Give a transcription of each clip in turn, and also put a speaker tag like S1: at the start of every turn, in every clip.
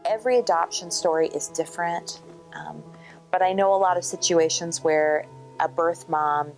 S1: Every adoption story is different, but I know a lot of situations where a birth mom,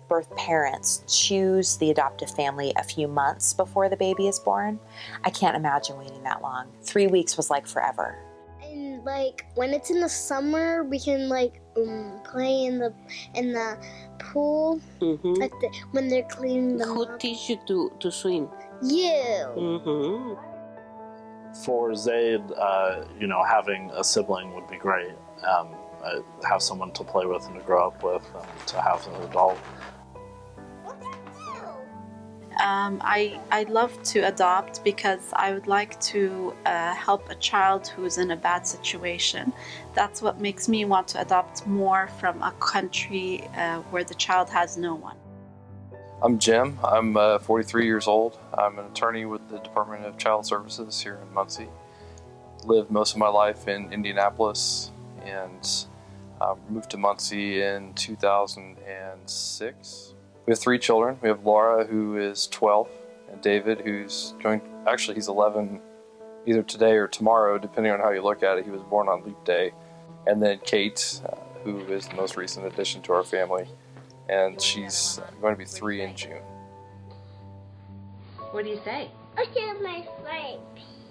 S1: birth parents choose the adoptive family a few months before the baby is born. I can't imagine waiting that long. 3 weeks was like forever.
S2: And like when it's in the summer, we can like play in the pool.
S3: Mm-hmm.
S2: When they're cleaning the
S3: Who teach you to swim?
S2: You.
S3: Mm-hmm.
S4: For Zaid, having a sibling would be great. Have someone to play with and to grow up with, and to have an adult.
S5: I'd love to adopt because I would like to help a child who's in a bad situation. That's what makes me want to adopt more from a country where the child has no one.
S6: I'm Jim. I'm 43 years old. I'm an attorney with the Department of Child Services here in Muncie. Lived most of my life in Indianapolis and moved to Muncie in 2006. We have 3 children. We have Laura, who is 12, and David, he's 11 either today or tomorrow, depending on how you look at it. He was born on Leap Day. And then Kate, who is the most recent addition to our family, and she's going to be 3 in June.
S7: What do you say?
S2: Look at my face.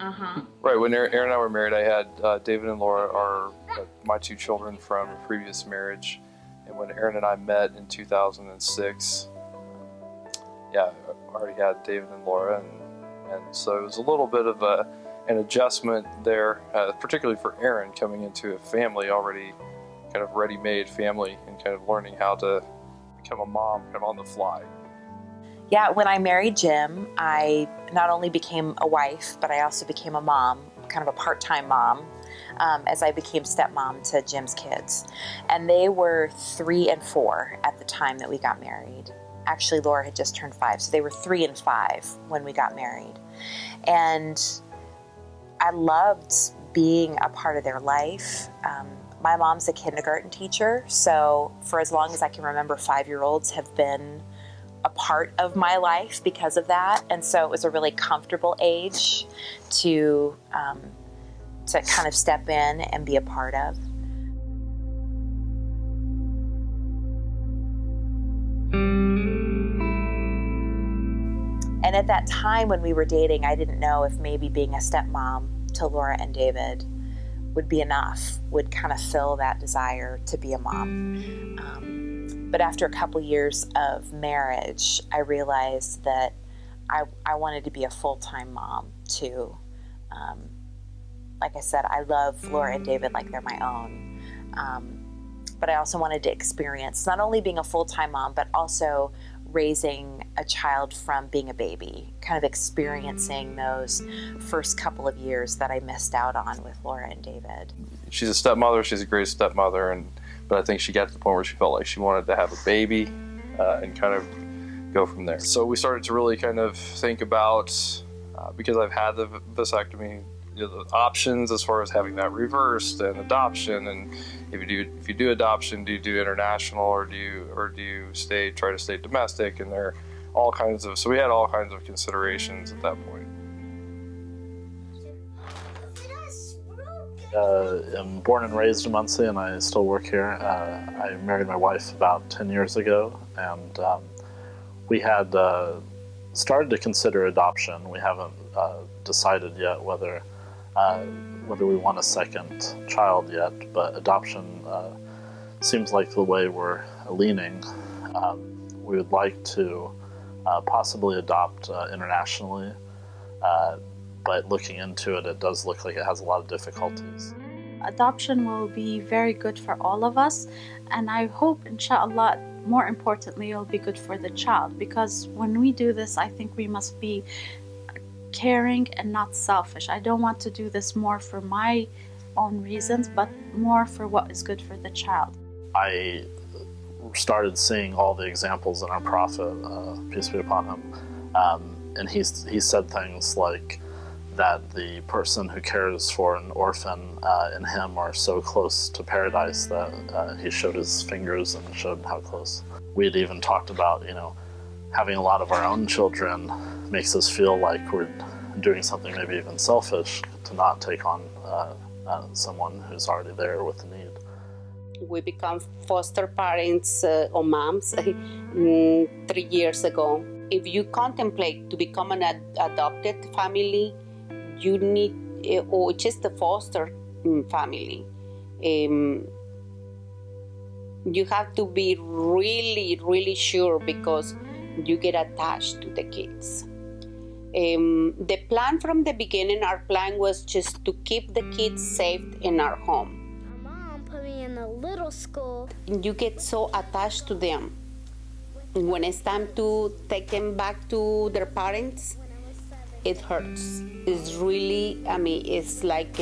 S7: Uh-huh.
S6: Right, when Aaron and I were married, I had David and Laura are my 2 children from a previous marriage. And when Aaron and I met in 2006, I already had David and Laura, and so it was a little bit of an adjustment there, particularly for Aaron coming into a family already kind of ready-made family and kind of learning how to become a mom kind of on the fly.
S1: Yeah, when I married Jim, I not only became a wife, but I also became a mom, kind of a part-time mom, as I became stepmom to Jim's kids. And they were 3 and 4 at the time that we got married. Actually, Laura had just turned 5, so they were 3 and 5 when we got married. And I loved being a part of their life. My mom's a kindergarten teacher, so for as long as I can remember, 5-year-olds have been a part of my life because of that. And so it was a really comfortable age to kind of step in and be a part of. And at that time when we were dating, I didn't know if maybe being a stepmom to Laura and David would be enough, would kind of fill that desire to be a mom. But after a couple years of marriage, I realized that I wanted to be a full-time mom too. Like I said, I love Laura and David like they're my own. But I also wanted to experience not only being a full-time mom, but also raising a child from being a baby, kind of experiencing those first couple of years that I missed out on with Laura and David.
S6: She's a stepmother. She's a great stepmother, but I think she got to the point where she felt like she wanted to have a baby and kind of go from there. So we started to really kind of think about, because I've had the vasectomy, the options as far as having that reversed and adoption, and if you do adoption, do you do international or do you try to stay domestic? And there are all kinds of, so we had all kinds of considerations at that point.
S4: I'm born and raised in Muncie, and I still work here. I married my wife about 10 years ago, and we had started to consider adoption. We haven't decided yet whether we want a second child yet, but adoption seems like the way we're leaning. We would like to possibly adopt internationally, but looking into it, it does look like it has a lot of difficulties.
S5: Adoption will be very good for all of us, and I hope, inshallah, more importantly, it'll be good for the child, because when we do this, I think we must be caring and not selfish. I don't want to do this more for my own reasons, but more for what is good for the child.
S4: I started seeing all the examples in our Prophet, peace be upon him, and he said things like that the person who cares for an orphan and him are so close to paradise that he showed his fingers and showed how close. We'd even talked about, having a lot of our own children makes us feel like we're doing something maybe even selfish to not take on someone who's already there with a need.
S3: We become foster parents or moms 3 years ago. If you contemplate to become an adopted family, you need, or just a foster family, you have to be really, really sure because you get attached to the kids. The plan from the beginning, our plan was just to keep the kids safe in our home.
S2: My mom put me in a little school.
S3: You get so attached to them. When it's time to take them back to their parents, it hurts. It's really, it's like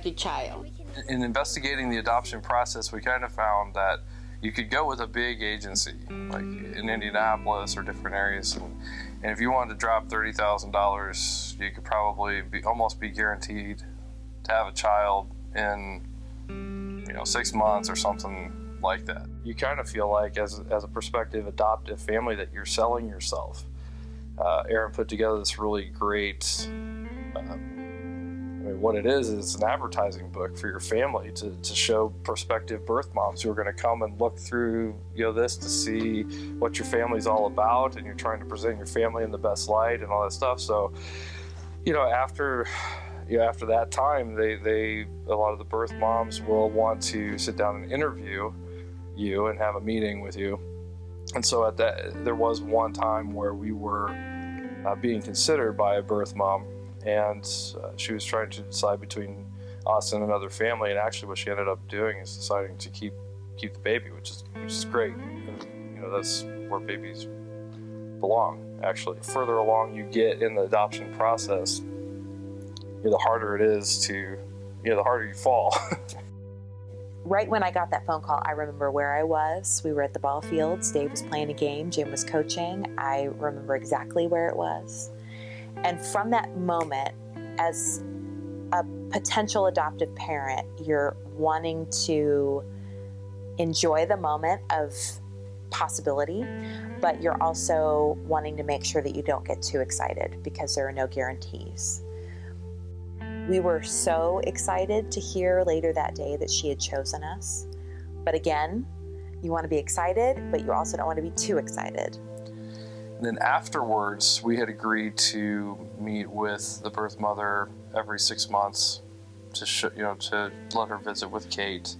S3: your child.
S6: In investigating the adoption process, we kind of found that you could go with a big agency, like in Indianapolis or different areas, and if you wanted to drop $30,000, you could probably almost be guaranteed to have a child in 6 months or something like that. You kind of feel like as a prospective adoptive family that you're selling yourself. Aaron put together this really great, what it is an advertising book for your family to show prospective birth moms who are going to come and look through this to see what your family's all about, and you're trying to present your family in the best light and all that stuff. So, after that time, they a lot of the birth moms will want to sit down and interview you and have a meeting with you. And so there was one time where we were being considered by a birth mom, and she was trying to decide between us and another family, and actually what she ended up doing is deciding to keep the baby, which is great. And, that's where babies belong, actually. The further along you get in the adoption process, the harder it is the harder you fall.
S1: Right when I got that phone call, I remember where I was. We were at the ball fields. Dave was playing a game. Jim was coaching. I remember exactly where it was. And from that moment, as a potential adoptive parent, you're wanting to enjoy the moment of possibility, but you're also wanting to make sure that you don't get too excited because there are no guarantees. We were so excited to hear later that day that she had chosen us. But again, you want to be excited, but you also don't want to be too excited.
S6: And then afterwards, we had agreed to meet with the birth mother every 6 months to let her visit with Kate,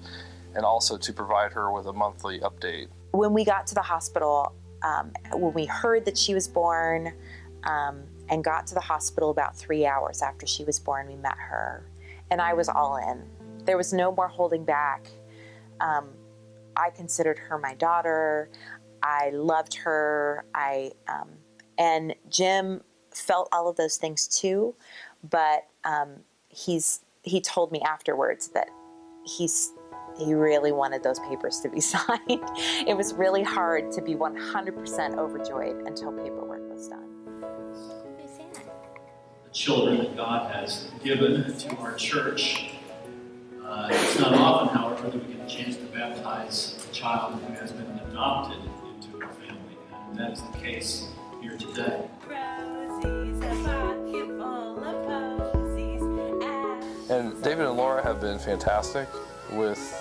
S6: and also to provide her with a monthly update.
S1: When we got to the hospital, when we heard that she was born, and got to the hospital about 3 hours after she was born, we met her, and I was all in. There was no more holding back. I considered her my daughter. I loved her. And Jim felt all of those things too, but he told me afterwards that he really wanted those papers to be signed. It was really hard to be 100% overjoyed until paperwork was done.
S7: The children that God has given to our church. It's not often, however, that we get a chance to baptize a child who has been adopted into our family, and that is the case here today.
S6: And David and Laura have been fantastic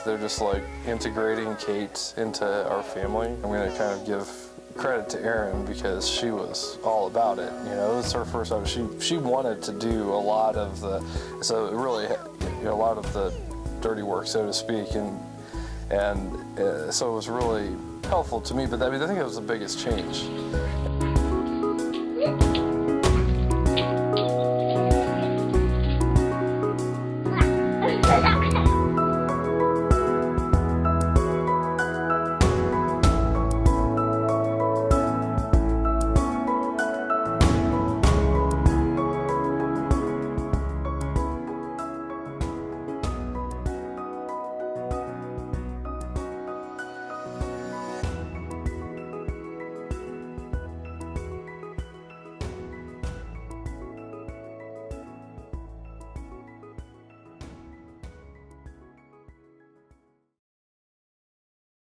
S6: they're just like integrating Kate into our family. I'm going to kind of give credit to Erin because she was all about it. It was her first time. She wanted to do a lot of the dirty work, so to speak, and so it was really helpful to me. But I think that was the biggest change.